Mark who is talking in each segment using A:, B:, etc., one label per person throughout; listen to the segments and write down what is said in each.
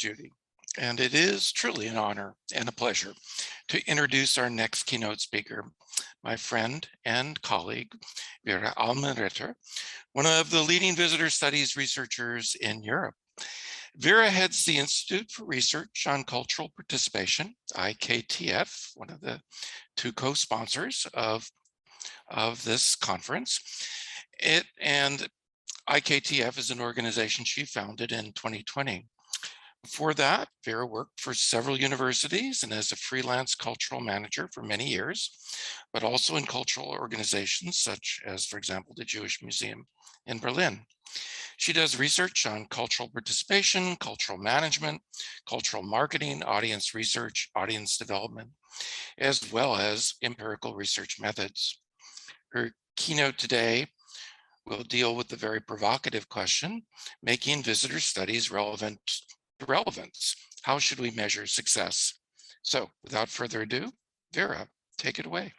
A: you, Judy. And it is truly an honor and a pleasure to introduce our next keynote speaker, my friend and colleague, Vera Allmanritter, one of the leading visitor studies researchers in Europe. Vera heads the Institute for Research on Cultural Participation, IKTf, one of the two co-sponsors of this conference. And IKTf is an organization she founded in 2020. Before that, Vera worked for several universities and as a freelance cultural manager for many years, but also in cultural organizations such as, for example, the Jewish Museum in Berlin. She does research on cultural participation, cultural management, cultural marketing, audience research, audience development, as well as empirical research methods. Her keynote today will deal with the very provocative question, making visitor studies relevant to relevance. How should we measure success? So without further ado, Vera, take it away.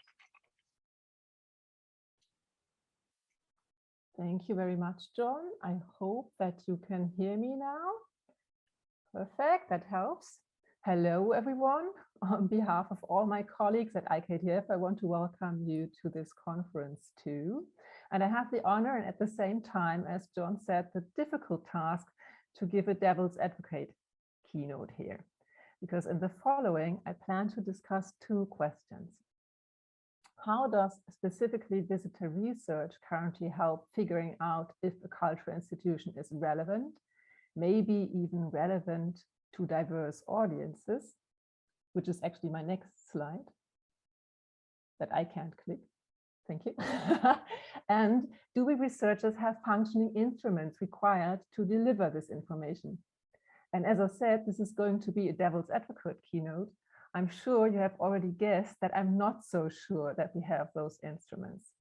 B: Thank you very much, John. I hope that you can hear me now. Perfect, that helps. Hello, everyone. On behalf of all my colleagues at IKTf, I want to welcome you to this conference too. And I have the honor and at the same time, as John said, the difficult task to give a devil's advocate keynote here. Because in the following, I plan to discuss two questions. How does specifically visitor research currently help figuring out if a cultural institution is relevant, maybe even relevant to diverse audiences, which is actually my next slide that I can't click. Thank you. And do we researchers have functioning instruments required to deliver this information? And as I said, this is going to be a devil's advocate keynote. I'm sure you have already guessed that I'm not so sure that we have those instruments.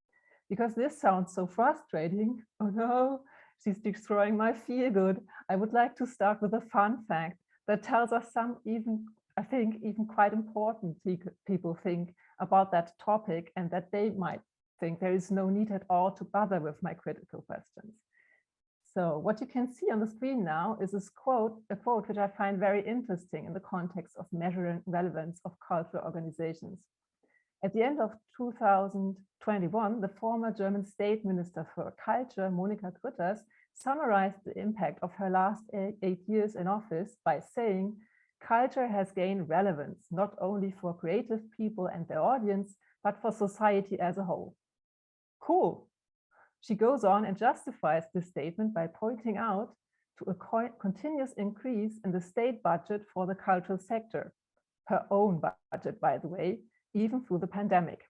B: Because this sounds so frustrating. Oh no, she's destroying my feel good. I would like to start with a fun fact that tells us some I think even quite important people think about that topic, and that they might think there is no need at all to bother with my critical questions. So what you can see on the screen now is a quote which I find very interesting in the context of measuring relevance of cultural organizations. At the end of 2021, the former German State Minister for Culture, Monika Grütters, summarized the impact of her last 8 years in office by saying, culture has gained relevance, not only for creative people and their audience, but for society as a whole. Cool. She goes on and justifies this statement by pointing out to a continuous increase in the state budget for the cultural sector, her own budget, by the way, even through the pandemic.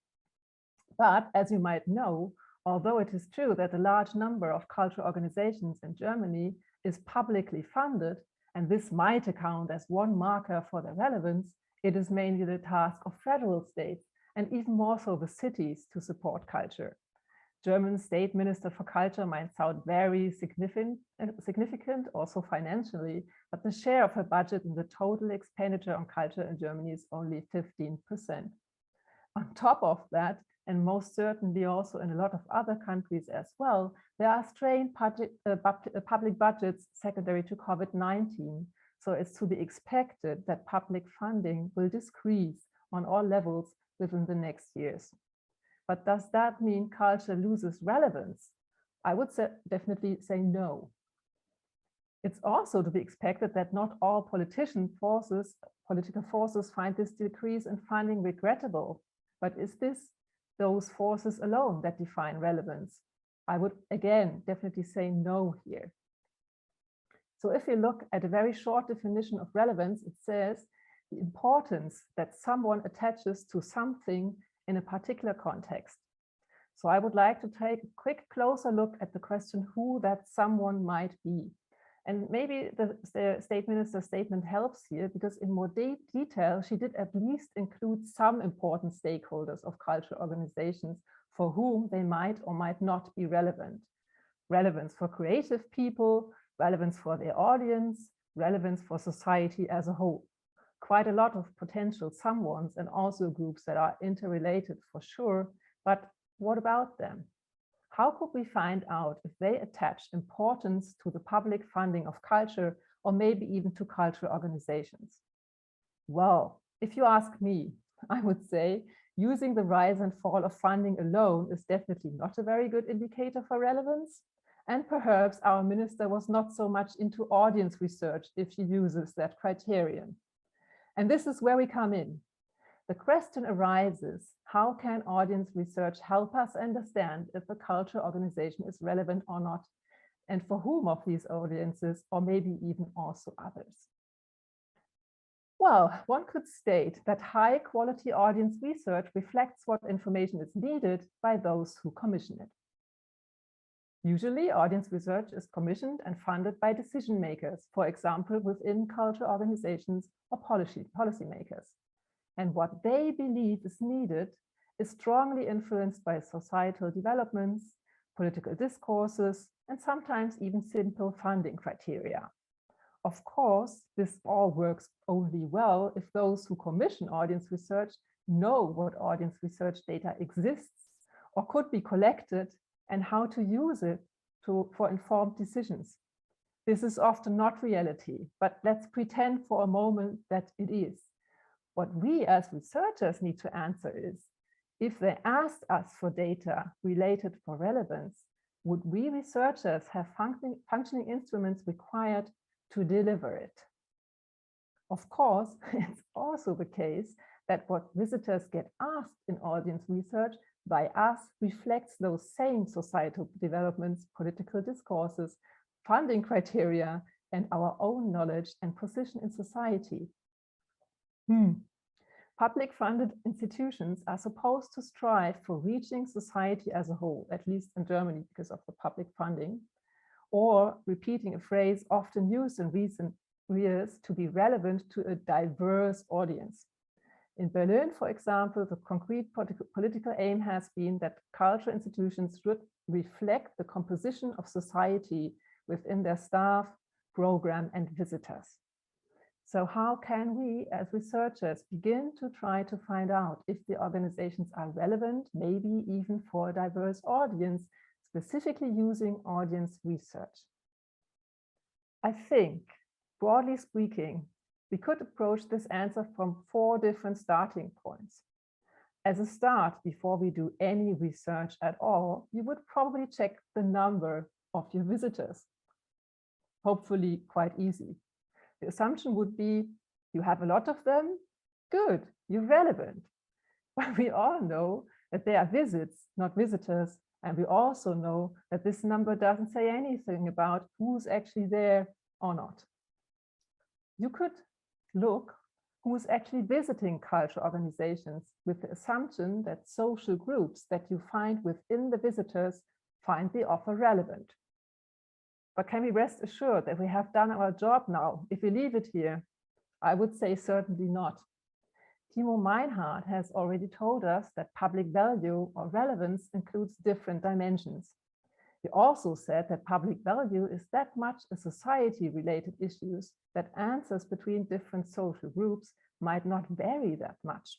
B: But as you might know, although it is true that a large number of cultural organizations in Germany is publicly funded, and this might account as one marker for their relevance, it is mainly the task of federal states, and even more so the cities, to support culture. German State Minister for Culture might sound very significant also financially, but the share of her budget in the total expenditure on culture in Germany is only 15%. On top of that, and most certainly also in a lot of other countries as well, there are strained public budgets secondary to COVID-19. So it's to be expected that public funding will decrease on all levels within the next years. But does that mean culture loses relevance? I would definitely say no. It's also to be expected that not all political forces find this decrease in funding regrettable. But is this those forces alone that define relevance? I would again definitely say no here. So if you look at a very short definition of relevance, it says the importance that someone attaches to something in a particular context. So I would like to take a quick closer look at the question who that someone might be. And maybe the state minister's statement helps here, because in more detail, she did at least include some important stakeholders of cultural organizations for whom they might or might not be relevant. Relevance for creative people, relevance for their audience, relevance for society as a whole. Quite a lot of potential someones, and also groups that are interrelated for sure, but what about them? How could we find out if they attach importance to the public funding of culture, or maybe even to cultural organizations? Well, if you ask me, I would say using the rise and fall of funding alone is definitely not a very good indicator for relevance. And perhaps our minister was not so much into audience research if she uses that criterion. And this is where we come in. The question arises, how can audience research help us understand if a cultural organization is relevant or not, and for whom of these audiences, or maybe even also others? Well, one could state that high quality audience research reflects what information is needed by those who commission it. Usually, audience research is commissioned and funded by decision makers, for example, within cultural organizations or policymakers. And what they believe is needed is strongly influenced by societal developments, political discourses, and sometimes even simple funding criteria. Of course, this all works only well if those who commission audience research know what audience research data exists or could be collected and how to use it for informed decisions. This is often not reality, but let's pretend for a moment that it is. What we as researchers need to answer is, if they asked us for data related for relevance, would we researchers have functioning instruments required to deliver it? Of course, it's also the case that what visitors get asked in audience research by us reflects those same societal developments, political discourses, funding criteria, and our own knowledge and position in society. Public funded institutions are supposed to strive for reaching society as a whole, at least in Germany because of the public funding, or repeating a phrase often used in recent years, to be relevant to a diverse audience. In Berlin, for example, the concrete political aim has been that cultural institutions should reflect the composition of society within their staff, program, and visitors. So how can we, as researchers, begin to try to find out if the organizations are relevant, maybe even for a diverse audience, specifically using audience research? I think, broadly speaking, we could approach this answer from 4 different starting points. As a start, before we do any research at all, you would probably check the number of your visitors. Hopefully quite easy. The assumption would be, you have a lot of them, good, you're relevant. But we all know that they are visits, not visitors. And we also know that this number doesn't say anything about who's actually there or not. You could look who's actually visiting cultural organizations with the assumption that social groups that you find within the visitors find the offer relevant. But can we rest assured that we have done our job now if we leave it here? I would say certainly not. Timo Meinhardt has already told us that public value or relevance includes different dimensions. He also said that public value is that much a society-related issue that answers between different social groups might not vary that much.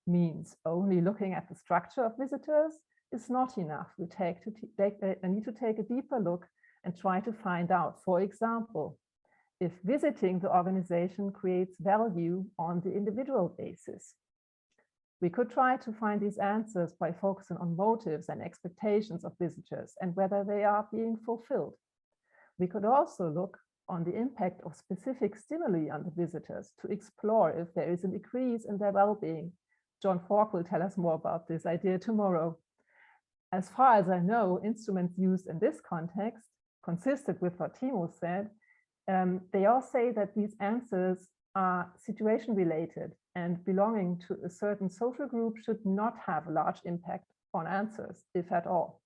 B: Means only looking at the structure of visitors is not enough. We need to take a deeper look and try to find out, for example, if visiting the organization creates value on the individual basis. We could try to find these answers by focusing on motives and expectations of visitors and whether they are being fulfilled. We could also look on the impact of specific stimuli on the visitors to explore if there is an increase in their well-being. John Falk will tell us more about this idea tomorrow. As far as I know, instruments used in this context, consistent with what Timo said, they all say that these answers are situation related and belonging to a certain social group should not have a large impact on answers, if at all.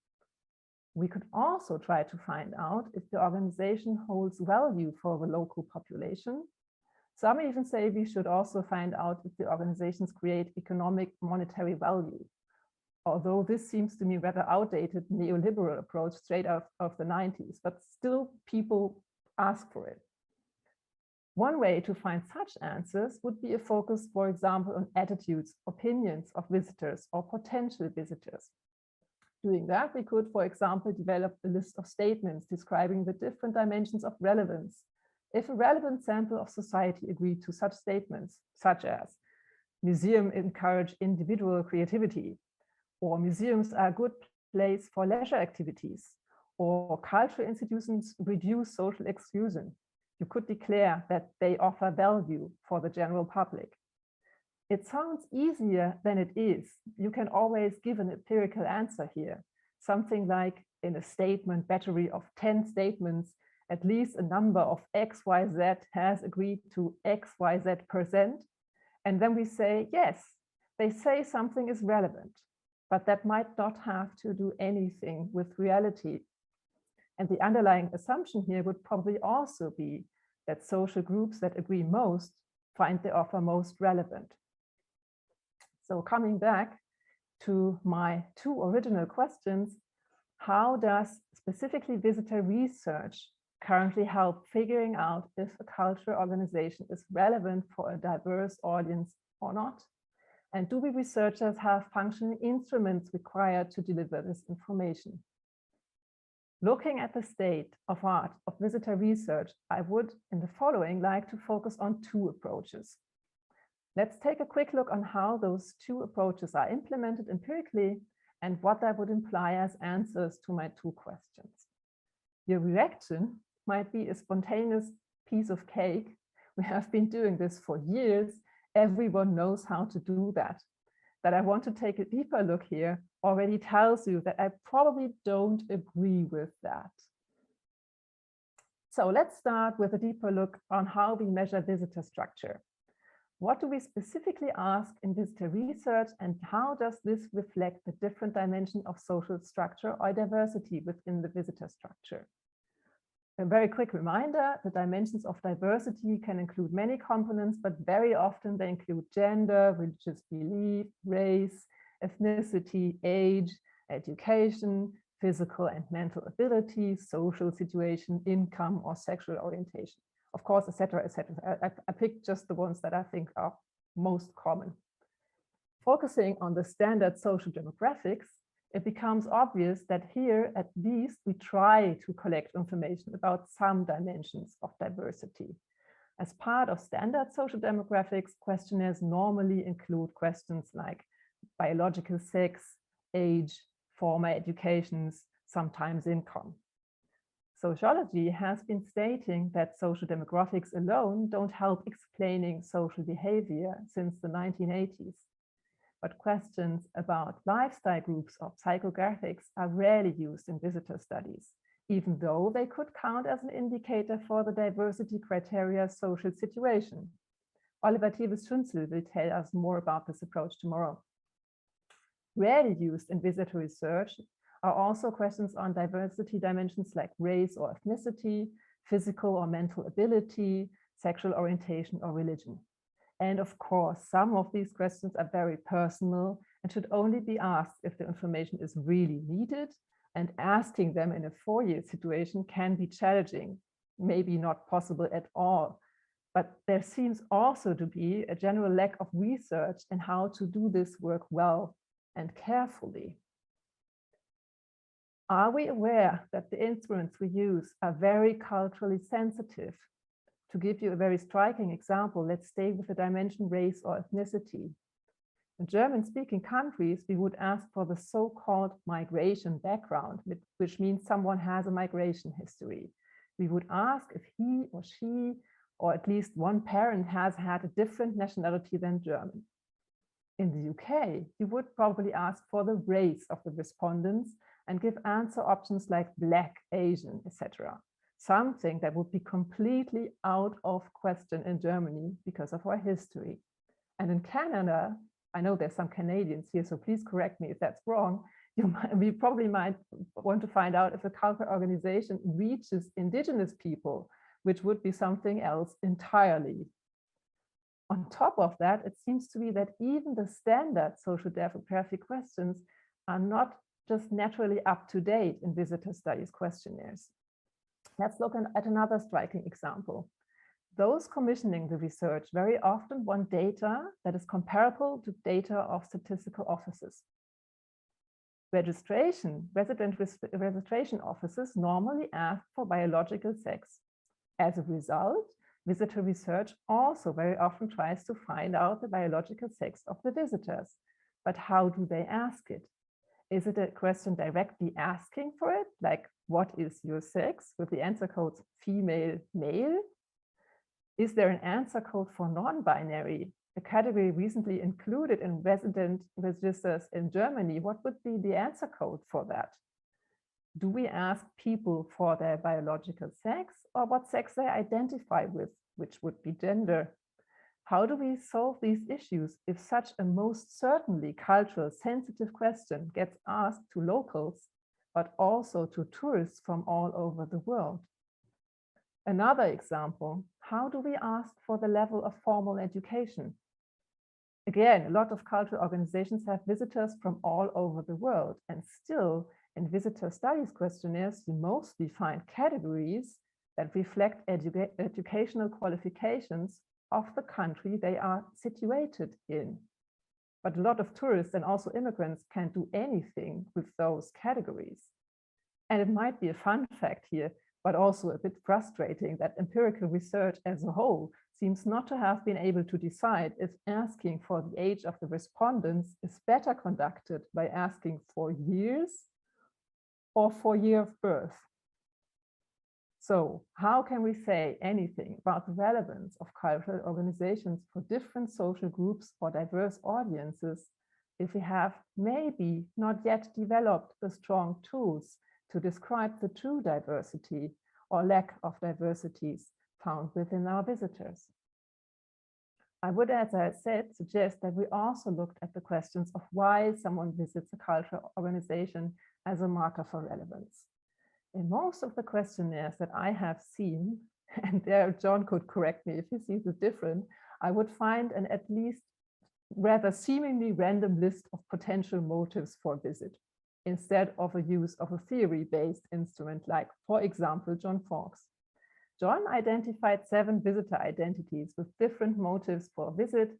B: We could also try to find out if the organization holds value for the local population. Some even say we should also find out if the organizations create economic monetary value. Although this seems to me rather outdated neoliberal approach straight out of the 90s, but still people ask for it. One way to find such answers would be a focus, for example, on attitudes, opinions of visitors or potential visitors. Doing that, we could, for example, develop a list of statements describing the different dimensions of relevance, If a relevant sample of society agreed to such statements, such as museums encourage individual creativity, or museums are a good place for leisure activities, or cultural institutions reduce social exclusion, you could declare that they offer value for the general public. It sounds easier than it is. You can always give an empirical answer here. Something like, in a statement battery of 10 statements, at least a number of XYZ has agreed to XYZ%. And then we say, yes, they say something is relevant, but that might not have to do anything with reality. And the underlying assumption here would probably also be that social groups that agree most find the offer most relevant. So coming back to my two original questions, how does specifically visitor research currently help figuring out if a cultural organization is relevant for a diverse audience or not? And do we researchers have functioning instruments required to deliver this information? Looking at the state of art of visitor research, I would, in the following, like to focus on two approaches. Let's take a quick look on how those two approaches are implemented empirically and what that would imply as answers to my two questions. Your reaction might be a spontaneous piece of cake. We have been doing this for years. Everyone knows how to do that. That I want to take a deeper look here already tells you that I probably don't agree with that. So let's start with a deeper look on how we measure visitor structure. What do we specifically ask in visitor research, and how does this reflect the different dimension of social structure or diversity within the visitor structure? A very quick reminder, the dimensions of diversity can include many components, but very often they include gender, religious belief, race, ethnicity, age, education, physical and mental ability, social situation, income, or sexual orientation. Of course, etc., etc. I picked just the ones that I think are most common. Focusing on the standard social demographics, it becomes obvious that here, at least, we try to collect information about some dimensions of diversity. As part of standard social demographics, questionnaires normally include questions like biological sex, age, former educations, sometimes income. Sociology has been stating that social demographics alone don't help explaining social behavior since the 1980s. But questions about lifestyle groups or psychographics are rarely used in visitor studies, even though they could count as an indicator for the diversity criteria social situation. Oliver Tevis-Schünzel will tell us more about this approach tomorrow. Rarely used in visitor research are also questions on diversity dimensions like race or ethnicity, physical or mental ability, sexual orientation or religion. And of course, some of these questions are very personal and should only be asked if the information is really needed, and asking them in a four-year situation can be challenging, maybe not possible at all. But there seems also to be a general lack of research in how to do this work well and carefully. Are we aware that the instruments we use are very culturally sensitive? To give you a very striking example, let's stay with the dimension race or ethnicity. In German-speaking countries, we would ask for the so-called migration background, which means someone has a migration history. We would ask if he or she, or at least one parent, has had a different nationality than German. In the UK, we would probably ask for the race of the respondents and give answer options like Black, Asian, etc. Something that would be completely out of question in Germany because of our history. And in Canada, I know there's some Canadians here, so please correct me if that's wrong. We probably might want to find out if a cultural organization reaches Indigenous people, which would be something else entirely. On top of that, it seems to be that even the standard social demographic questions are not just naturally up to date in visitor studies questionnaires. Let's look at another striking example. Those commissioning the research very often want data that is comparable to data of statistical offices. Resident registration offices normally ask for biological sex. As a result, visitor research also very often tries to find out the biological sex of the visitors. But how do they ask it? Is it a question directly asking for it, like what is your sex, with the answer codes female, male? Is there an answer code for non-binary, a category recently included in resident registers in Germany? What would be the answer code for that? Do we ask people for their biological sex or what sex they identify with, which would be gender? How do we solve these issues if such a most certainly cultural sensitive question gets asked to locals, but also to tourists from all over the world? Another example, how do we ask for the level of formal education? Again, a lot of cultural organizations have visitors from all over the world, and still in visitor studies questionnaires, you mostly find categories that reflect educational qualifications of the country they are situated in. But a lot of tourists and also immigrants can't do anything with those categories. And it might be a fun fact here, but also a bit frustrating that empirical research as a whole seems not to have been able to decide if asking for the age of the respondents is better conducted by asking for years or for year of birth. So how can we say anything about the relevance of cultural organizations for different social groups or diverse audiences if we have maybe not yet developed the strong tools to describe the true diversity or lack of diversities found within our visitors? I would, as I said, suggest that we also looked at the questions of why someone visits a cultural organization as a marker for relevance. In most of the questionnaires that I have seen, and there John could correct me if he sees it different, I would find an at least rather seemingly random list of potential motives for a visit, instead of a use of a theory-based instrument like, for example, John Fawkes. John identified 7 visitor identities with different motives for a visit,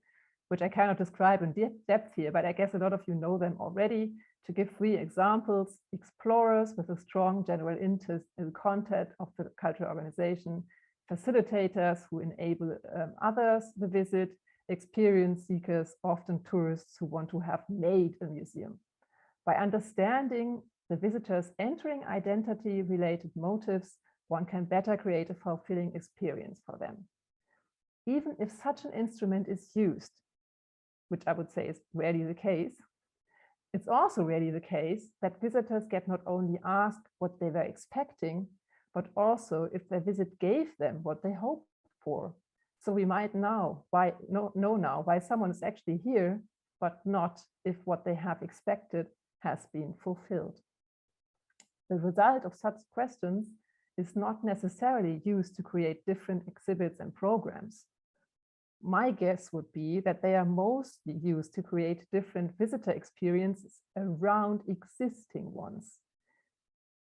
B: which I cannot describe in depth here, but I guess a lot of you know them already. To give 3 examples: explorers with a strong general interest in the content of the cultural organization, facilitators who enable others to visit, experience seekers, often tourists who want to have made a museum. By understanding the visitors' entering identity-related motives, one can better create a fulfilling experience for them. Even if such an instrument is used, which I would say is rarely the case, it's also rarely the case that visitors get not only asked what they were expecting, but also if their visit gave them what they hoped for. So we might know now why someone is actually here, but not if what they have expected has been fulfilled. The result of such questions is not necessarily used to create different exhibits and programs. My guess would be that they are mostly used to create different visitor experiences around existing ones.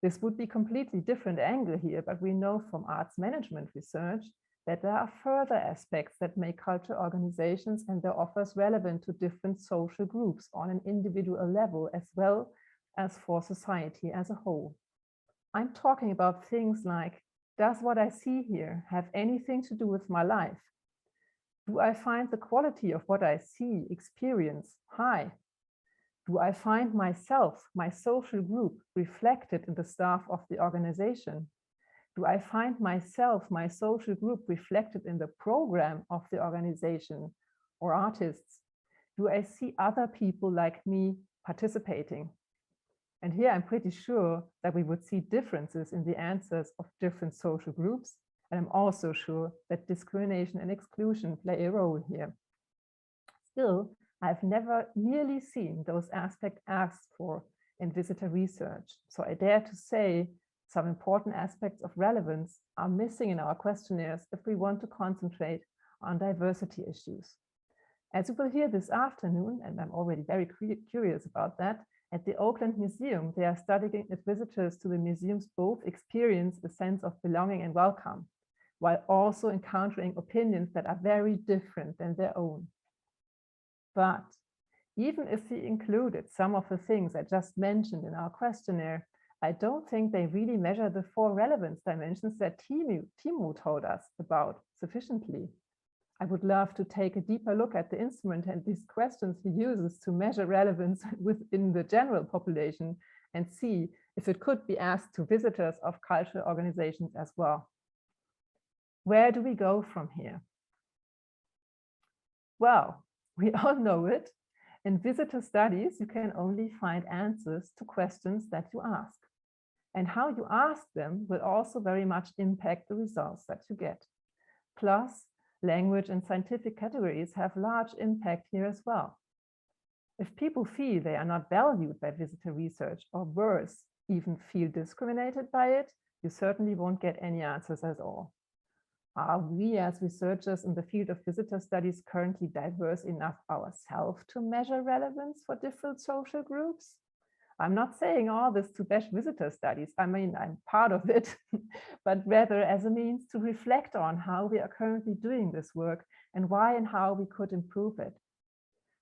B: This would be a completely different angle here, but we know from arts management research that there are further aspects that make cultural organizations and their offers relevant to different social groups on an individual level, as well as for society as a whole. I'm talking about things like, does what I see here have anything to do with my life? Do I find the quality of what I see, experience high? Do I find myself, my social group, reflected in the staff of the organization? Do I find myself, my social group, reflected in the program of the organization or artists? Do I see other people like me participating? And here I'm pretty sure that we would see differences in the answers of different social groups. And I'm also sure that discrimination and exclusion play a role here. Still, I've never nearly seen those aspects asked for in visitor research. So I dare to say some important aspects of relevance are missing in our questionnaires if we want to concentrate on diversity issues. As you will hear this afternoon, and I'm already very curious about that, at the Oakland Museum, they are studying if visitors to the museums both experience a sense of belonging and welcome, while also encountering opinions that are very different than their own. But even if we included some of the things I just mentioned in our questionnaire, I don't think they really measure the 4 relevance dimensions that Timo told us about sufficiently. I would love to take a deeper look at the instrument and these questions he uses to measure relevance within the general population and see if it could be asked to visitors of cultural organizations as well. Where do we go from here? Well, we all know it. In visitor studies, you can only find answers to questions that you ask. And how you ask them will also very much impact the results that you get. Plus, language and scientific categories have large impact here as well. If people feel they are not valued by visitor research, or worse, even feel discriminated by it, you certainly won't get any answers at all. Are we as researchers in the field of visitor studies currently diverse enough ourselves to measure relevance for different social groups? I'm not saying all this to bash visitor studies. I mean, I'm part of it, but rather as a means to reflect on how we are currently doing this work and why and how we could improve it.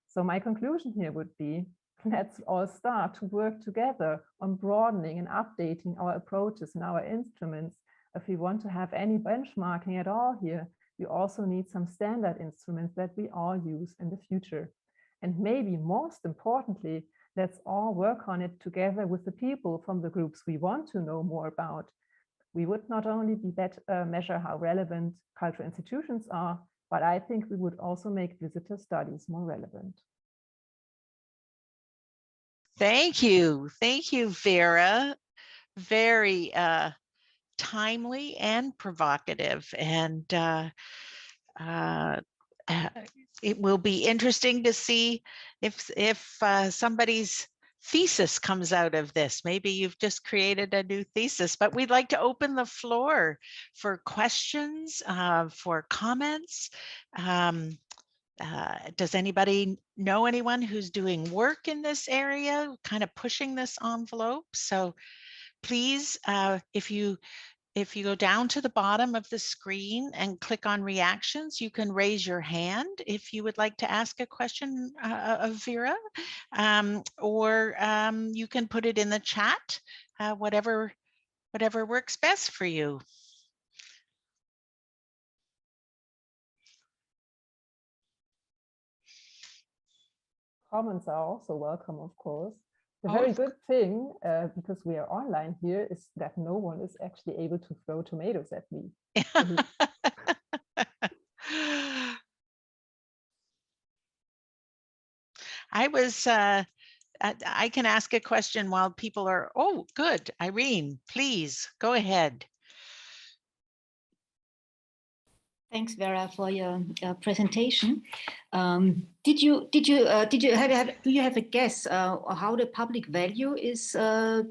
B: So my conclusion here would be, let's all start to work together on broadening and updating our approaches and our instruments. If we want to have any benchmarking at all here, we also need some standard instruments that we all use in the future. And maybe most importantly, let's all work on it together with the people from the groups we want to know more about. We would not only be measure how relevant cultural institutions are, but I think we would also make visitor studies more relevant.
C: Thank you, Vera. Very timely and provocative, and it will be interesting to see if somebody's thesis comes out of this. Maybe you've just created a new thesis, but we'd like to open the floor for questions, for comments. Does anybody know anyone who's doing work in this area, kind of pushing this envelope? So please, if you go down to the bottom of the screen and click on reactions, you can raise your hand if you would like to ask a question of Vera, or you can put it in the chat, whatever works best for you.
B: Comments are also welcome, of course. The very good thing, because we are online here, is that no one is actually able to throw tomatoes at me.
C: I can ask a question while people are, oh, good. Irene, please go ahead.
D: Thanks, Vera, for your presentation. Do you have a guess how the public value is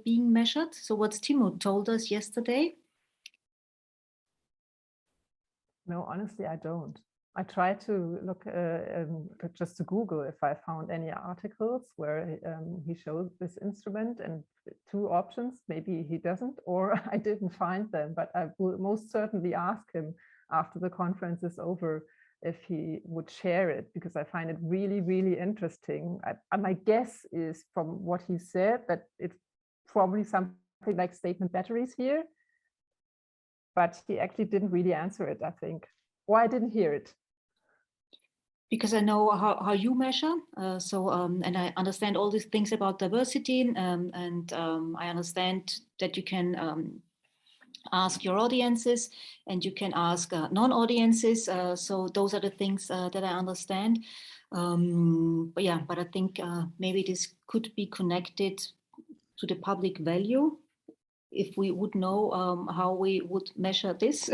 D: being measured? So what Timo told us yesterday?
B: No, honestly, I don't. I tried to look just to Google if I found any articles where he showed this instrument, and 2 options, maybe he doesn't, or I didn't find them, but I will most certainly ask him after the conference is over if he would share it, because I find it really, really interesting. My guess is from what he said that it's probably something like statement batteries here, but he actually didn't really answer it, I think. Or I didn't hear it.
D: Because I know how you measure, and I understand all these things about diversity, and I understand that you can ask your audiences and you can ask non-audiences. So those are the things that I understand. But I think maybe this could be connected to the public value if we would know how we would measure this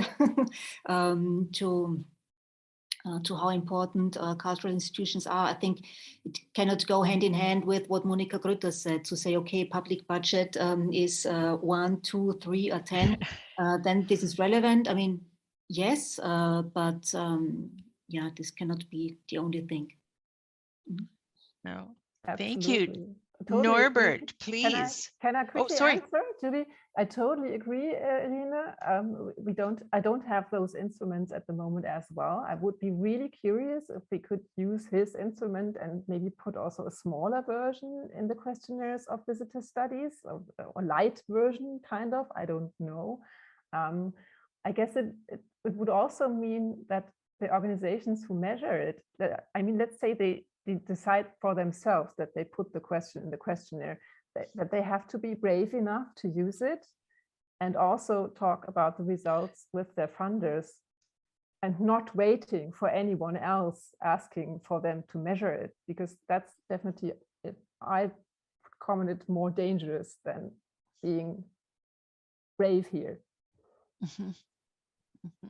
D: to how important cultural institutions are. I think it cannot go hand in hand with what Monika Grütter said, to say, okay, public budget is 1, 2, 3, or 10, then this is relevant. I mean, yes, but this cannot be the only thing.
C: No,
B: Absolutely.
C: thank you.
B: totally
C: Norbert,
B: agree.
C: please.
B: Can I quickly
C: sorry.
B: answer, Julie? I totally agree, Elena. I don't have those instruments at the moment as well. I would be really curious if we could use his instrument and maybe put also a smaller version in the questionnaires of visitor studies, or light version, kind of. I don't know. I guess it would also mean that the organizations who measure it, I mean, let's say they decide for themselves that they put the question in the questionnaire, that they have to be brave enough to use it and also talk about the results with their funders and not waiting for anyone else asking for them to measure it, because that's definitely, I comment it, more dangerous than being brave here.
C: Mm-hmm. Mm-hmm.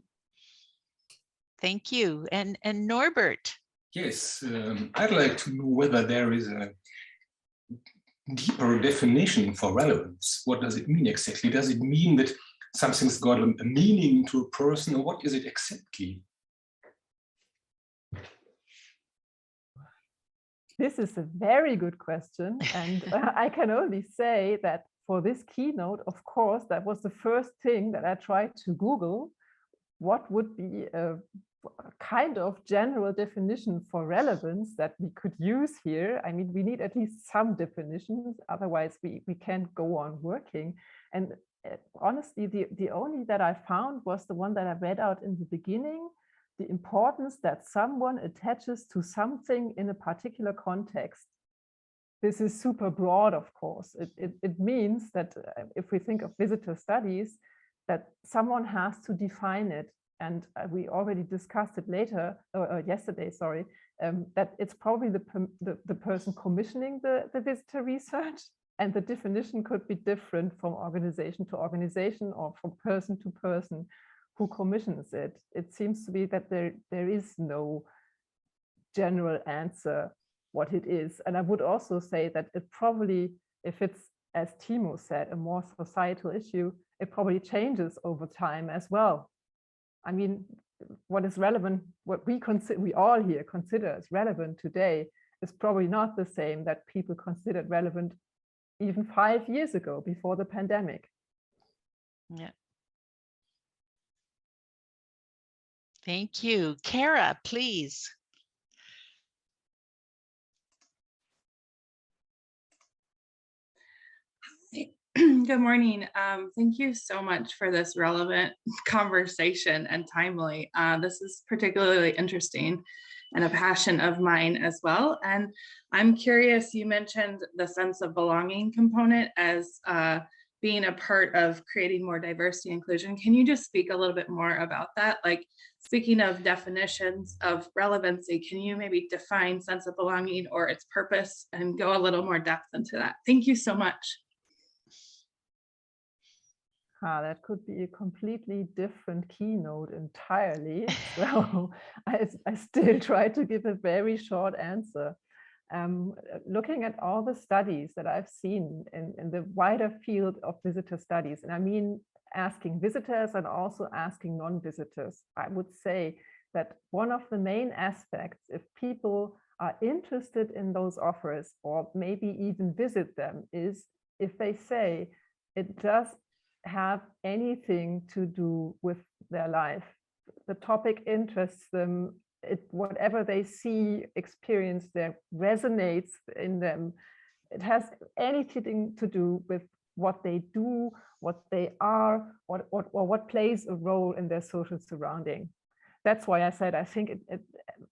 C: Thank you. And Norbert.
E: Yes, I'd like to know whether there is a deeper definition for relevance. What does it mean exactly? Does it mean that something's got a meaning to a person, or what is it exactly?
B: This is a very good question. And I can only say that for this keynote, of course, that was the first thing that I tried to Google. What would be a kind of general definition for relevance that we could use here? I mean, we need at least some definitions, otherwise we can't go on working. And honestly, the only that I found was the one that I read out in the beginning: the importance that someone attaches to something in a particular context. This is super broad, of course. It means that if we think of visitor studies, that someone has to define it. And we already discussed it yesterday, sorry, that it's probably the person commissioning the visitor research, and the definition could be different from organization to organization or from person to person who commissions it. It seems to be that there is no general answer what it is. And I would also say that it probably, if it's, as Timo said, a more societal issue, it probably changes over time as well. I mean, what is relevant, what we all here consider as relevant today, is probably not the same that people considered relevant even 5 years ago, before the pandemic.
C: Yeah. Thank you. Kara, please.
F: Good morning. Thank you so much for this relevant conversation and timely. This is particularly interesting and a passion of mine as well. And I'm curious, you mentioned the sense of belonging component as being a part of creating more diversity and inclusion. Can you just speak a little bit more about that? Like, speaking of definitions of relevancy, can you maybe define sense of belonging or its purpose and go a little more depth into that? Thank you so much.
B: That could be a completely different keynote entirely. So I still try to give a very short answer. Looking at all the studies that I've seen in the wider field of visitor studies, and I mean asking visitors and also asking non-visitors, I would say that one of the main aspects, if people are interested in those offers or maybe even visit them, is if they say it does have anything to do with their life. The topic interests them, whatever they see, experience, that resonates in them. It has anything to do with what they do, what they are, or what plays a role in their social surrounding. That's why I said I think it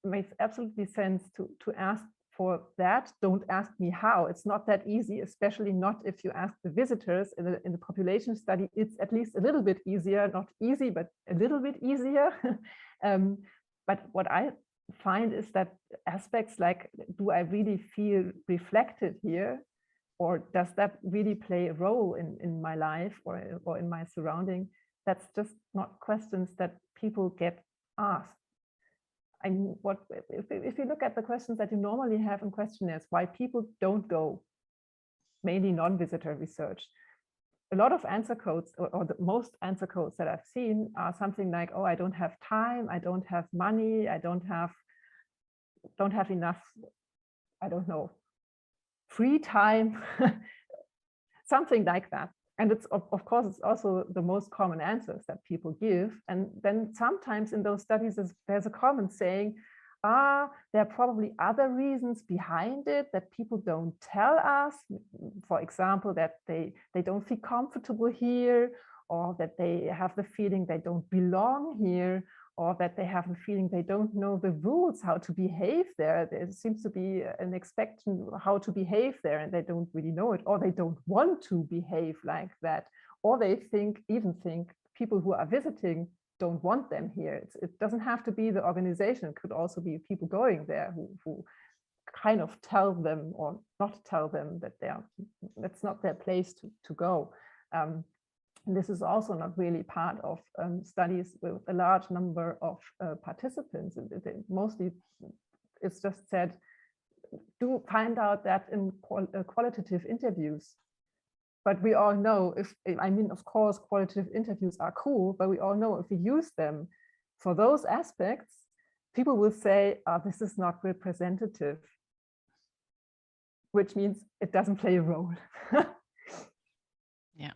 B: makes absolutely sense to ask for that. Don't ask me how. It's not that easy, especially not if you ask the visitors. In the population study, it's at least a little bit easier, not easy, but a little bit easier. But what I find is that aspects like, do I really feel reflected here? Or does that really play a role in my life or in my surrounding? That's just not questions that people get asked. I mean, if you look at the questions that you normally have in questionnaires, why people don't go, mainly non-visitor research, a lot of answer codes, or the most answer codes that I've seen are something like, oh, I don't have time, I don't have money, I don't have enough, I don't know, free time, something like that. And it's, of course, it's also the most common answers that people give. And then sometimes in those studies, there's a comment saying, there are probably other reasons behind it that people don't tell us. For example, that they don't feel comfortable here, or that they have the feeling they don't belong here, or that they have the feeling they don't know the rules, how to behave there. There seems to be an expectation how to behave there, and they don't really know it, or they don't want to behave like that, or they even think people who are visiting don't want them here. It doesn't have to be the organization. It could also be people going there who kind of tell them or not tell them that that's not their place to go. And this is also not really part of studies with a large number of participants. Mostly it's just said, do find out that in qualitative interviews. But we all know, of course, qualitative interviews are cool, but we all know if we use them for those aspects, people will say, this is not representative, which means it doesn't play a role.
C: Yeah.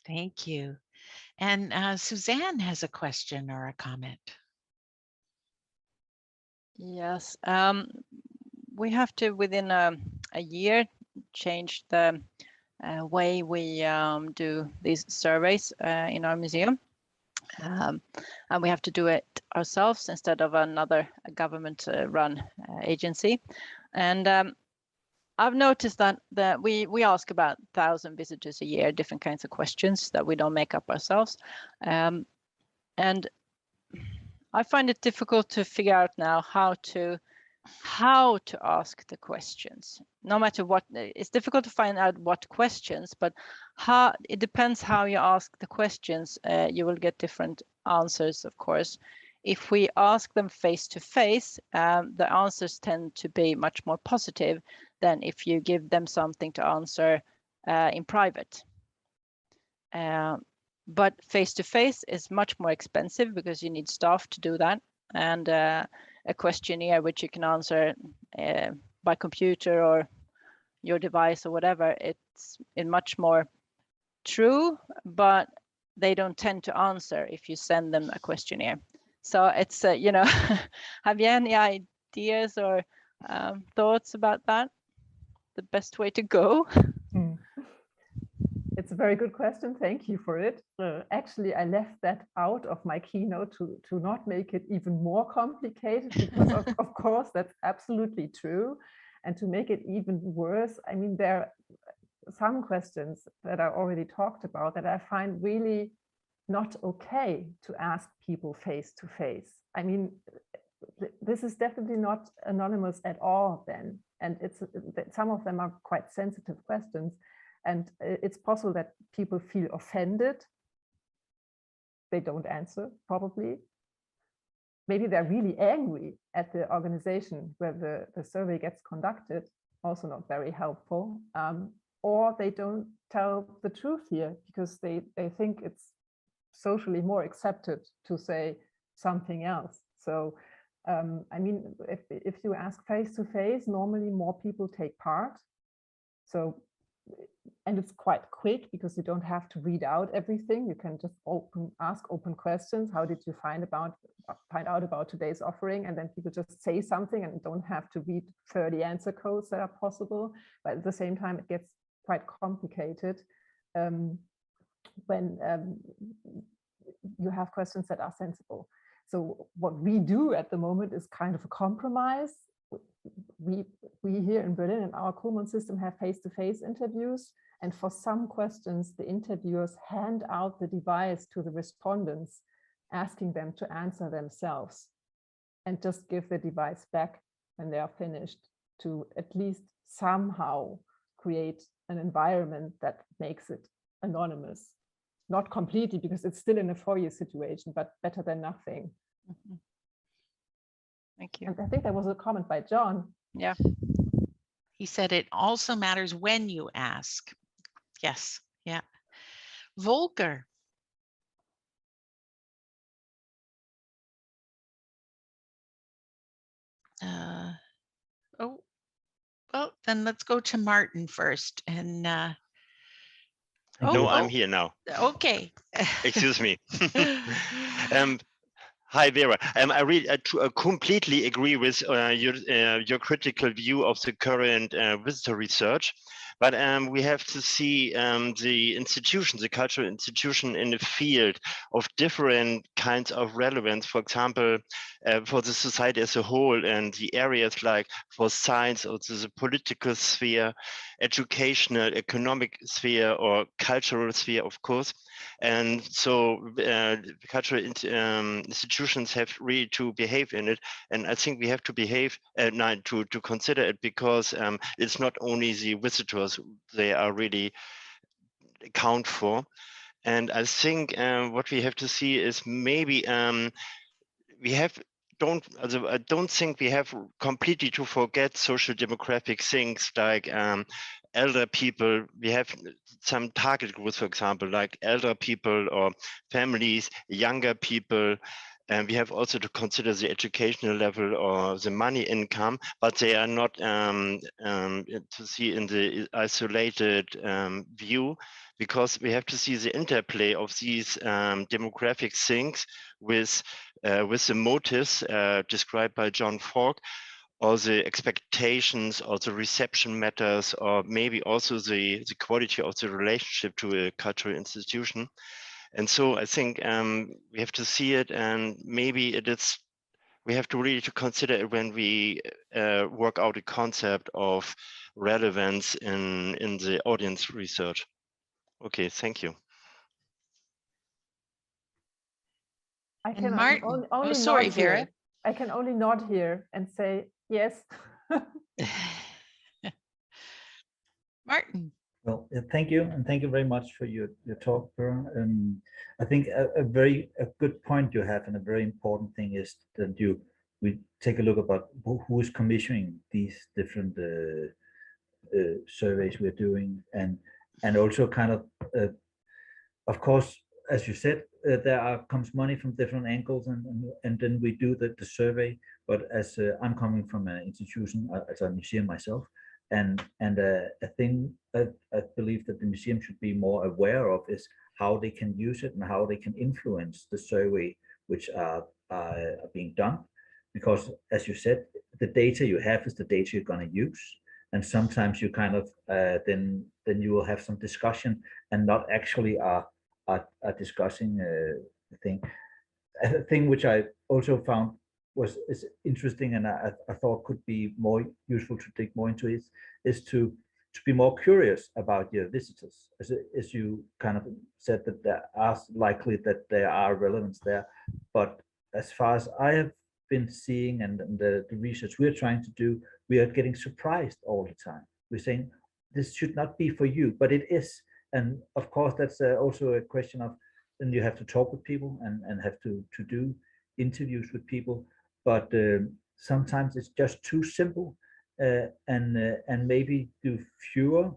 C: Thank you. And Suzanne has a question or a comment.
G: Yes, we have to, within a year, change the way we do these surveys in our museum. And we have to do it ourselves instead of another government-run agency. And I've noticed that we ask about 1,000 visitors a year, different kinds of questions that we don't make up ourselves. And I find it difficult to figure out now how to ask the questions. No matter what, it's difficult to find out what questions, but it depends how you ask the questions. You will get different answers, of course. If we ask them face to face, the answers tend to be much more positive than if you give them something to answer in private. But face to face is much more expensive because you need staff to do that, and a questionnaire which you can answer by computer or your device or whatever, it's much more true, but they don't tend to answer if you send them a questionnaire. So it's have you any ideas or thoughts about that? The best way to go?
B: It's a very good question. Thank you for it. Actually, I left that out of my keynote to not make it even more complicated, because of course, that's absolutely true. And to make it even worse, I mean, there are some questions that I already talked about that I find really not okay to ask people face to face. I mean, this is definitely not anonymous at all then. And some of them are quite sensitive questions. And it's possible that people feel offended. They don't answer, probably. Maybe they're really angry at the organization where the survey gets conducted, also not very helpful. Or they don't tell the truth here because they think it's socially more accepted to say something else. So, I mean, if you ask face to face, normally more people take part. So, and it's quite quick because you don't have to read out everything. You can just ask open questions. How did you find out about today's offering? And then people just say something and don't have to read 30 answer codes that are possible. But at the same time, it gets quite complicated when you have questions that are sensible. So what we do at the moment is kind of a compromise. We here in Berlin in our Kuhlmann system have face-to-face interviews, and for some questions the interviewers hand out the device to the respondents, asking them to answer themselves, and just give the device back when they are finished, to at least somehow create an environment that makes it anonymous. Not completely, because it's still in a foyer situation, but better than nothing.
G: Mm-hmm. Thank you.
B: And I think there was a comment by John.
G: Yeah.
C: He said it also matters when you ask. Yes. Yeah. Volker. then let's go to Martin first. And
H: No, I'm here now.
C: Okay.
H: Excuse me. Hi, Vera. I really completely agree with your critical view of the current visitor research, but we have to see the institution, the cultural institution in the field of different kinds of relevance, for example, for the society as a whole, and the areas like for science or the political sphere, educational, economic sphere, or cultural sphere, of course. And so cultural institutions have really to behave in it. And I think we have to behave to consider it, because it's not only the visitors they are really account for. And I think what we have to see is maybe we have I don't think we have completely to forget social demographic things like elder people. We have some target groups, for example, like elder people or families, younger people. And we have also to consider the educational level or the money income, but they are not to see in the isolated view, because we have to see the interplay of these demographic things with the motives described by John Falk, or the expectations or the reception matters, or maybe also the quality of the relationship to a cultural institution. And so I think we have to see it, and maybe we have to really to consider it when we work out a concept of relevance in the audience research. Okay, thank you.
B: I
C: And
B: can
C: Martin,
B: only
C: sorry,
B: nod
C: Vera.
B: here. I can only nod here and say yes.
C: Martin.
I: Well, thank you, and thank you very much for your talk, Vera. I think a good point you have, and a very important thing is that we take a look about who is commissioning these different surveys we're doing, and also kind of course, as you said, there comes money from different angles, and then we do the survey. But as I'm coming from an institution, as a museum myself, and a thing that I believe that the museum should be more aware of is how they can use it and how they can influence the survey which are being done. Because as you said, the data you have is the data you're going to use, and sometimes you kind of then you will have some discussion and not actually are discussing the thing. A thing which I also found is interesting, and I thought could be more useful to dig more into is to be more curious about your visitors, as you kind of said that there are likely that there are relevance there, but as far as I have been seeing and the research we're trying to do, we are getting surprised all the time. We're saying this should not be for you, but it is. And of course, that's also a question of, then you have to talk with people and have to do interviews with people. But sometimes it's just too simple, and maybe do fewer,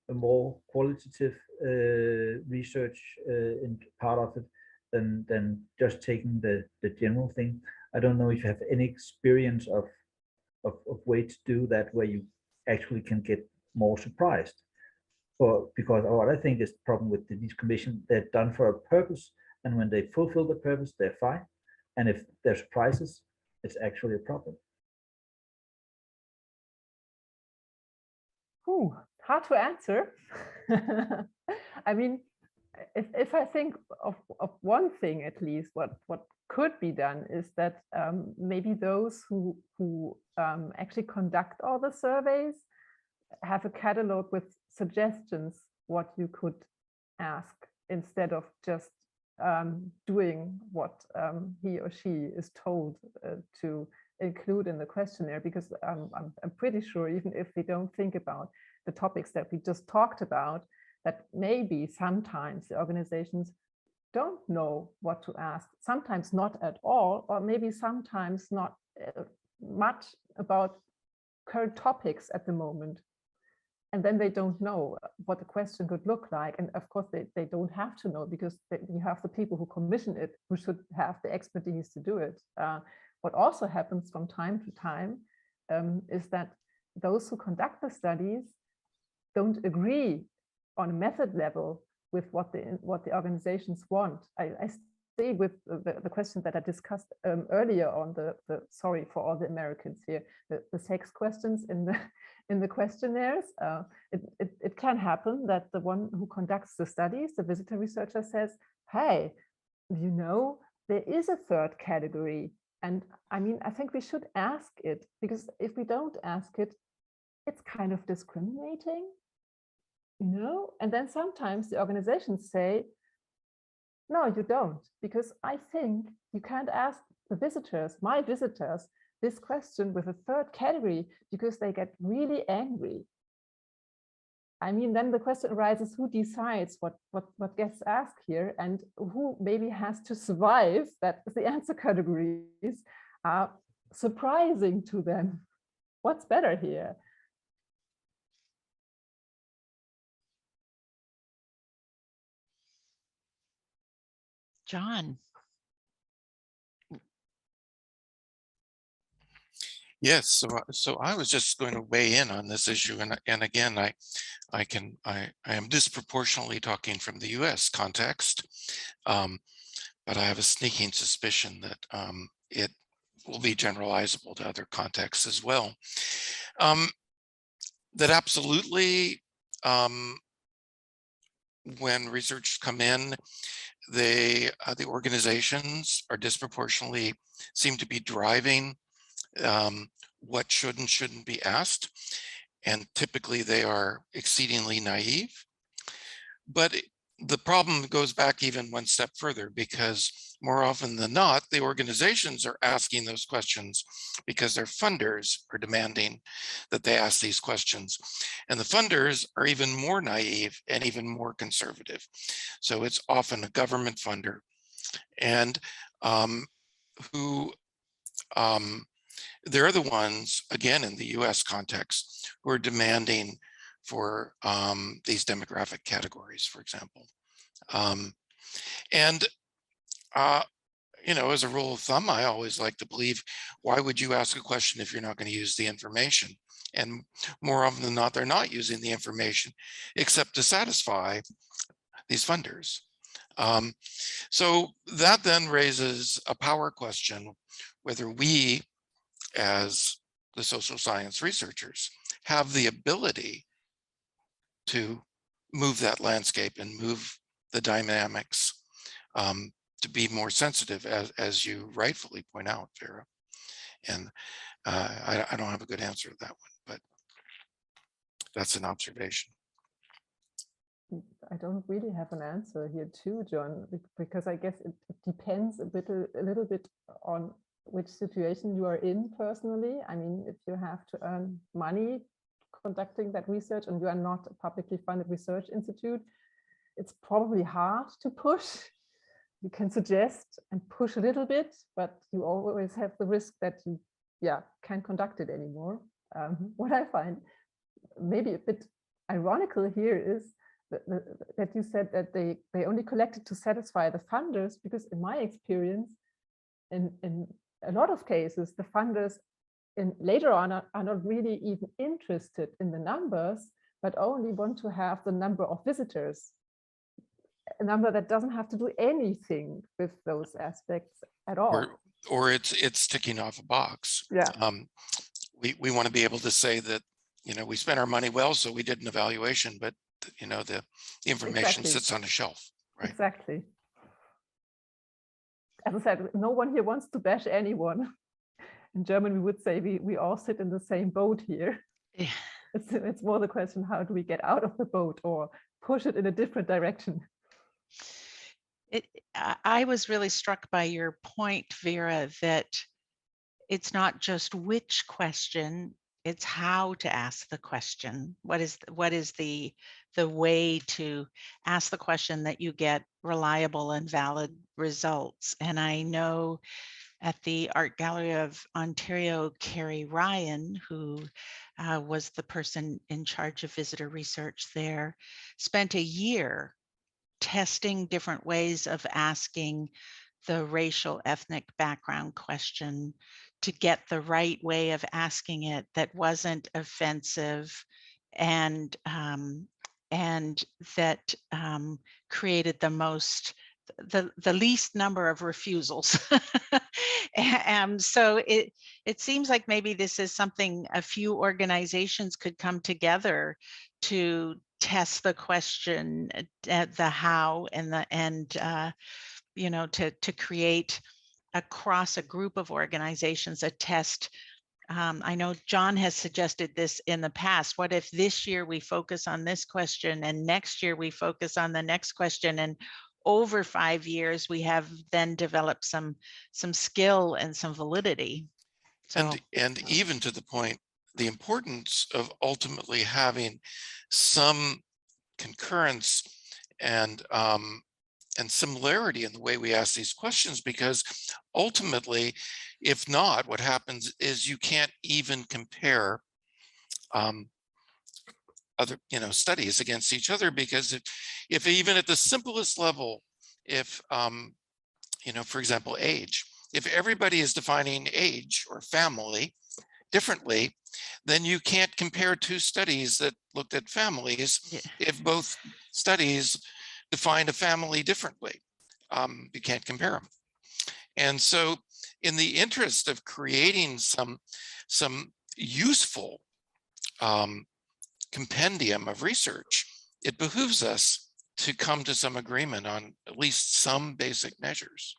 I: more qualitative research in part of it than just taking the general thing. I don't know if you have any experience of way to do that where you actually can get more surprised. Because what I think is the problem with these commissions, they're done for a purpose, and when they fulfill the purpose, they're fine. And if there's surprises, it's actually a problem.
B: Ooh, hard to answer. I mean, if I think of one thing at least, what could be done is that maybe those who actually conduct all the surveys have a catalog with suggestions what you could ask, instead of just doing what he or she is told to include in the questionnaire, because I'm pretty sure, even if we don't think about the topics that we just talked about, that maybe sometimes the organizations don't know what to ask, sometimes not at all, or maybe sometimes not much about current topics at the moment. And then they don't know what the question could look like. And of course, they don't have to know, because you have the people who commission it, who should have the expertise to do it. What also happens from time to time is that those who conduct the studies don't agree on a method level with what the organizations want. I stay with the question that I discussed earlier on sorry for all the Americans here, the sex questions in the questionnaires. It can happen that the one who conducts the studies, the visitor researcher, says, hey, you know, there is a third category. And I mean, I think we should ask it, because if we don't ask it, it's kind of discriminating, you know? And then sometimes the organizations say, no, you don't, because I think you can't ask the visitors, my visitors, this question with a third category, because they get really angry. I mean, then the question arises, who decides what gets asked here, and who maybe has to survive that the answer categories are surprising to them. What's better here?
C: John.
A: Yes, so I was just going to weigh in on this issue, and again, I am disproportionately talking from the U.S. context, but I have a sneaking suspicion that it will be generalizable to other contexts as well. That absolutely, when researchers come in, the organizations are disproportionately seem to be driving what should and shouldn't be asked, and typically they are exceedingly naive. But the problem goes back even one step further, because more often than not, the organizations are asking those questions because their funders are demanding that they ask these questions. And the funders are even more naive and even more conservative. So it's often a government funder, and they're the ones, again, in the US context, who are demanding for these demographic categories, for example. You know, as a rule of thumb, I always like to believe, why would you ask a question if you're not going to use the information? And more often than not, they're not using the information except to satisfy these funders. So that then raises a power question, whether we, as the social science researchers, have the ability to move that landscape and move the dynamics to be more sensitive, as you rightfully point out, Vera. And I don't have a good answer to that one, but that's an observation.
B: I don't really have an answer here too, John, because I guess it depends a little bit on which situation you are in personally. I mean, if you have to earn money conducting that research and you are not a publicly funded research institute, it's probably hard to push. You can suggest and push a little bit, but you always have the risk that you can't conduct it anymore. What I find maybe a bit ironical here is that you said that they only collected to satisfy the funders, because in my experience, in a lot of cases, the funders later on are not really even interested in the numbers, but only want to have the number of visitors, a number that doesn't have to do anything with those aspects at all.
A: Or it's ticking off a box.
B: Yeah.
A: We want to be able to say that, you know, we spent our money well, so we did an evaluation, but you know, the information sits on a shelf, right?
B: Exactly. As I said, no one here wants to bash anyone. In German, we would say we all sit in the same boat here.
C: Yeah.
B: It's more the question, how do we get out of the boat or push it in a different direction?
C: I was really struck by your point, Vera, that it's not just which question, it's how to ask the question. What is the way to ask the question that you get reliable and valid results? And I know at the Art Gallery of Ontario, Carrie Ryan, who was the person in charge of visitor research there, spent a year testing different ways of asking the racial ethnic background question, to get the right way of asking it that wasn't offensive and that created the least number of refusals. And so it seems like maybe this is something a few organizations could come together to test the question, the how, and you know, to create across a group of organizations a test. I know John has suggested this in the past. What if this year we focus on this question and next year we focus on the next question, and over 5 years we have then developed some skill and some validity. So,
A: and even to the point, the importance of ultimately having some concurrence and similarity in the way we ask these questions, because ultimately, if not, what happens is you can't even compare other studies against each other, because if even at the simplest level, if for example, age, if everybody is defining age or family differently, then you can't compare two studies that looked at families. If both studies define a family differently, you can't compare them. And so in the interest of creating some useful compendium of research, it behooves us to come to some agreement on at least some basic measures.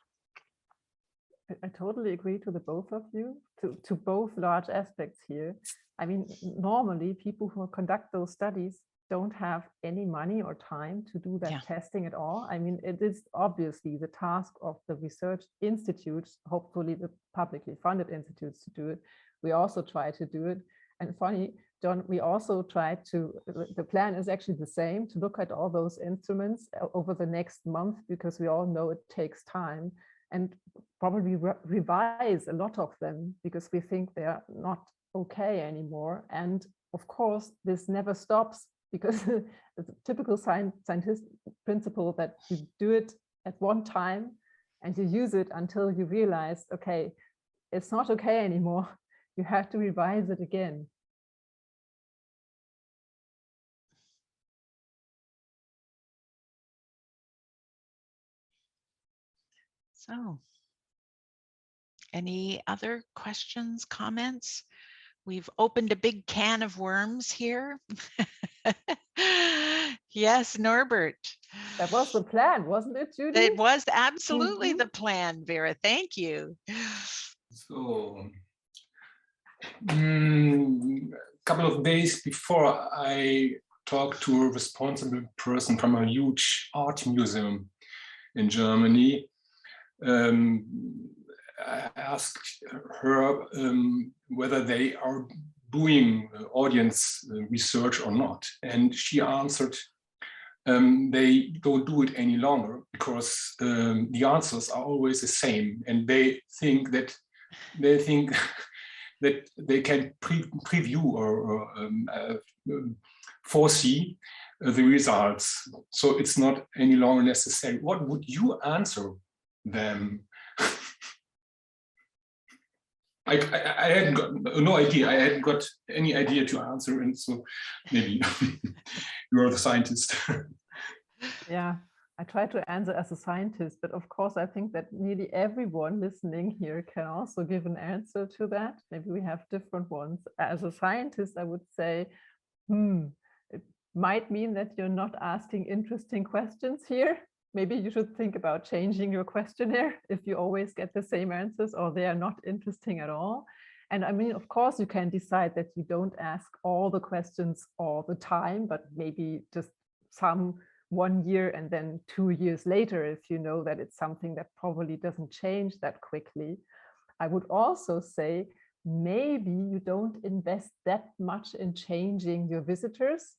B: I totally agree to the both of you, to both large aspects here. I mean, normally people who conduct those studies don't have any money or time to do that testing at all. I mean, it is obviously the task of the research institutes, hopefully the publicly funded institutes, to do it. We also try to do it. And funny, John, we also try to, the plan is actually the same, to look at all those instruments over the next month, because we all know it takes time, and probably revise a lot of them because we think they are not okay anymore. And of course, this never stops, because it's a typical scientist principle that you do it at one time and you use it until you realize, okay, it's not okay anymore. You have to revise it again.
C: So, any other questions, comments? We've opened a big can of worms here. Yes, Norbert.
B: That was the plan, wasn't it, Judy?
C: It was absolutely the plan, Vera. Thank you.
E: So, a couple of days before, I talked to a responsible person from a huge art museum in Germany. I asked her whether they are doing audience research or not, and she answered they don't do it any longer, because the answers are always the same, and they think that they can preview or foresee the results, so it's not any longer necessary. What would you answer them? I hadn't got no idea. I hadn't got any idea to answer, and so maybe you're the scientist.
B: Yeah, I try to answer as a scientist, but of course I think that nearly everyone listening here can also give an answer to that. Maybe we have different ones. As a scientist, I would say, it might mean that you're not asking interesting questions here. Maybe you should think about changing your questionnaire if you always get the same answers, or they are not interesting at all. And I mean, of course, you can decide that you don't ask all the questions all the time, but maybe just some 1 year and then 2 years later, if you know that it's something that probably doesn't change that quickly. I would also say, maybe you don't invest that much in changing your visitors,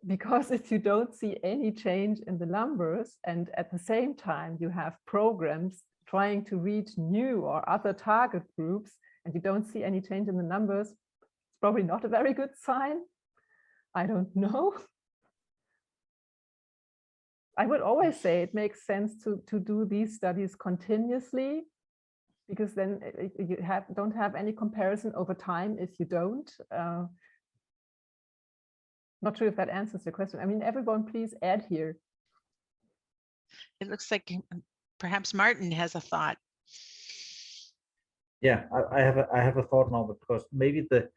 B: because if you don't see any change in the numbers, and at the same time you have programs trying to reach new or other target groups, and you don't see any change in the numbers, it's probably not a very good sign. I don't know. I would always say it makes sense to do these studies continuously, because then you don't have any comparison over time if you don't. Not sure if that answers your question. I mean, everyone please add here.
C: It looks like perhaps Martin has a thought.
I: Yeah, I have a thought now, because maybe the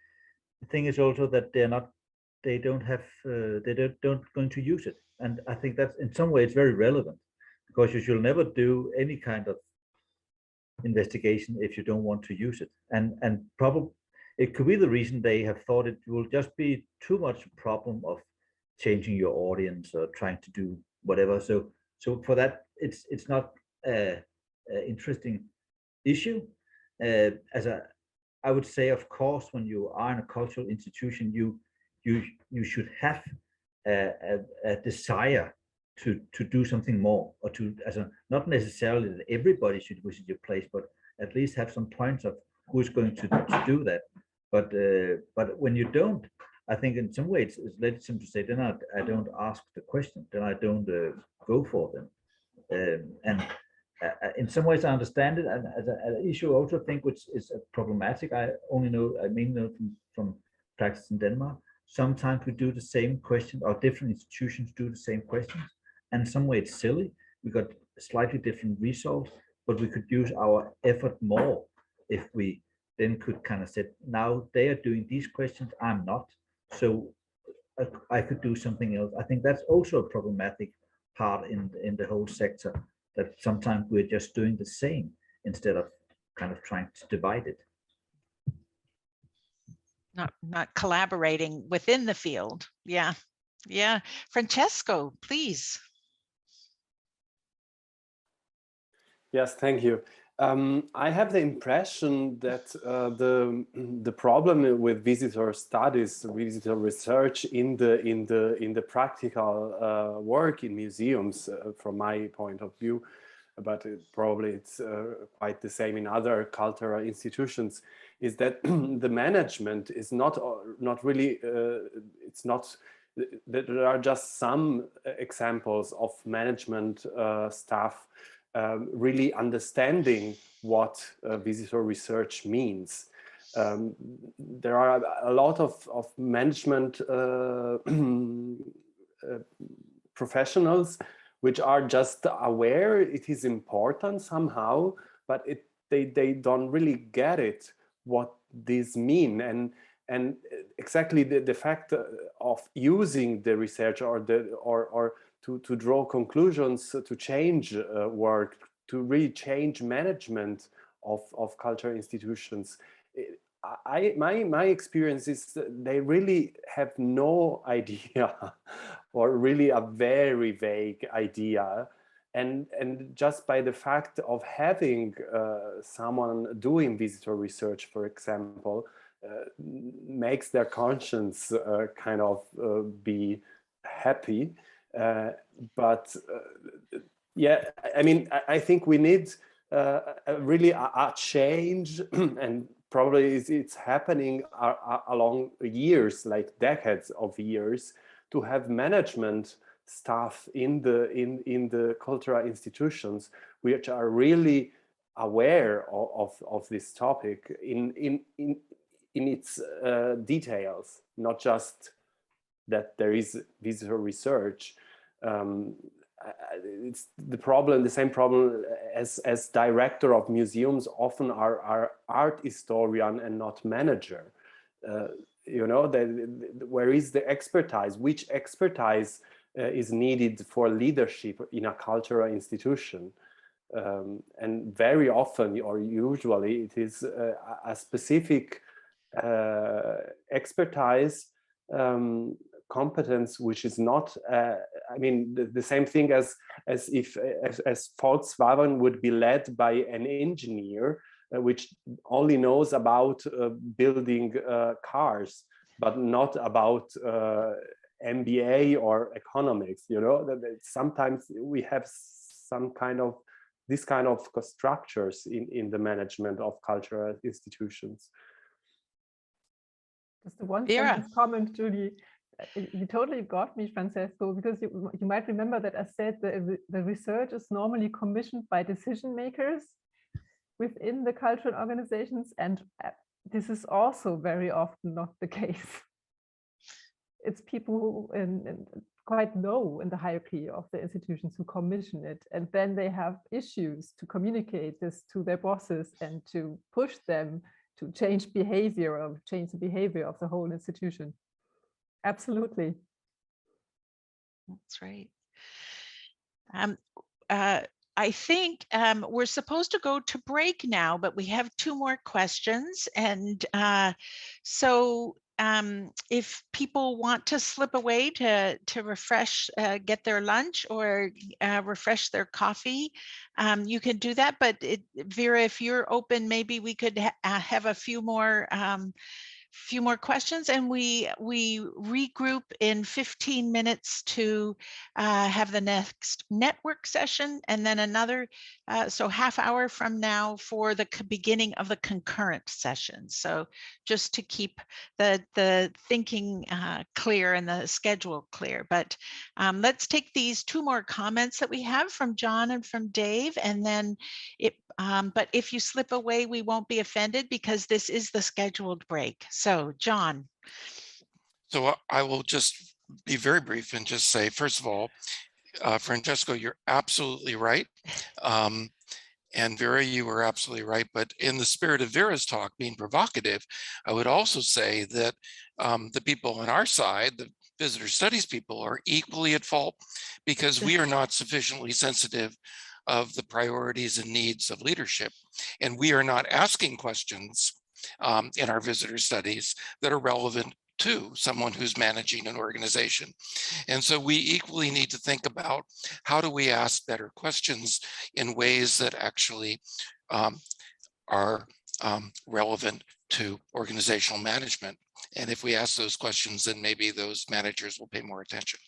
I: thing is also that they don't going to use it, and I think that's in some way it's very relevant, because you should never do any kind of investigation if you don't want to use it, and probably it could be the reason they have thought it will just be too much problem of changing your audience or trying to do whatever. So for that, it's not a interesting issue. I would say, of course, when you are in a cultural institution, you should have a desire to do something more, or to, not necessarily that everybody should visit your place, but at least have some points of who's going to do that. But when you don't, I think in some ways it's legitimate to say, then I don't ask the question, then I don't go for them. And in some ways I understand it, and as an issue I also think which is problematic. I mainly know from practice in Denmark. Sometimes we do the same question, or different institutions do the same questions, and in some way it's silly. We got slightly different results, but we could use our effort more if we then could kind of say, now they are doing these questions, I'm not, so I could do something else. I think that's also a problematic part in the whole sector, that sometimes we're just doing the same instead of kind of trying to divide it.
C: Not collaborating within the field. Yeah. Francesco, please.
J: Yes, thank you. I have the impression that the problem with visitor studies, visitor research in the practical work in museums, from my point of view, but probably it's quite the same in other cultural institutions, is that the management is not really. It's not. There are just some examples of management staff really understanding what visitor research means. There are a lot of management professionals which are just aware it is important somehow, but they don't really get it, what this mean, and exactly the fact of using the research or to draw conclusions, to change work, to really change management of cultural institutions. My experience is that they really have no idea, or really a very vague idea. And just by the fact of having someone doing visitor research, for example, makes their conscience kind of be happy. But yeah, I mean, I think we need really a change, and probably it's happening along years, like decades of years, to have management staff in the cultural institutions which are really aware of this topic in its details, not just that there is visitor research. It's the same problem as director of museums often are art historian and not manager. You know, where is the expertise? Which expertise is needed for leadership in a cultural institution? And very often, or usually, it is a specific expertise, competence, which is not, I mean, the same thing as Volkswagen would be led by an engineer, which only knows about building cars, but not about MBA or economics. You know, that sometimes we have some kind of this kind of structures in the management of cultural institutions.
B: Just the one sentence comment, Julie. you totally got me, Francesco, because you might remember that I said the research is normally commissioned by decision makers within the cultural organizations, and this is also very often not the case. It's people who quite low in the hierarchy of the institutions who commission it, and then they have issues to communicate this to their bosses and to push them to change behavior or change the behavior of the whole institution. Absolutely.
C: That's right. I think we're supposed to go to break now, but we have 2 more questions. And so if people want to slip away to refresh, get their lunch or refresh their coffee, you can do that. But Vera, if you're open, maybe we could have a few more questions, and we regroup in 15 minutes to have the next network session, and then another so half hour from now for the beginning of the concurrent session. So just to keep the thinking clear and the schedule clear. But let's take these 2 more comments that we have from John and from Dave, and then but if you slip away, we won't be offended because this is the scheduled break. So, John.
A: So I will just be very brief and just say, first of all, Francesco, you're absolutely right. And Vera, you were absolutely right. But in the spirit of Vera's talk, being provocative, I would also say that the people on our side, the visitor studies people, are equally at fault because we are not sufficiently sensitive of the priorities and needs of leadership. And we are not asking questions in our visitor studies that are relevant to someone who's managing an organization. And so we equally need to think about how do we ask better questions in ways that actually are relevant to organizational management. And if we ask those questions, then maybe those managers will pay more attention.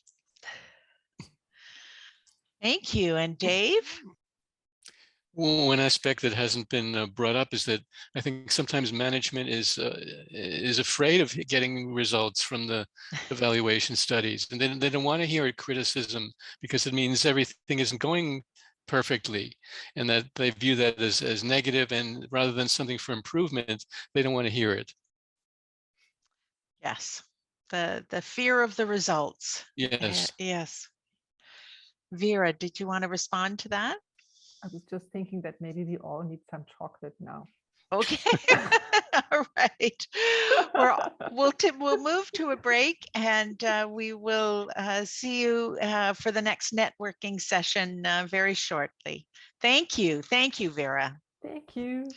C: Thank you. And Dave?
K: Well, one aspect that hasn't been brought up is that I think sometimes management is afraid of getting results from the evaluation studies, and they don't want to hear a criticism because it means everything isn't going perfectly, and that they view that as negative, and rather than something for improvement, they don't want to hear it.
C: Yes, the fear of the results.
K: Yes.
C: Yes. Vera, did you want to respond to that?
B: I was just thinking that maybe we all need some chocolate now.
C: Okay. All right. We'll move to a break, and we will see you for the next networking session very shortly. Thank you. Thank you, Vera.
B: Thank you.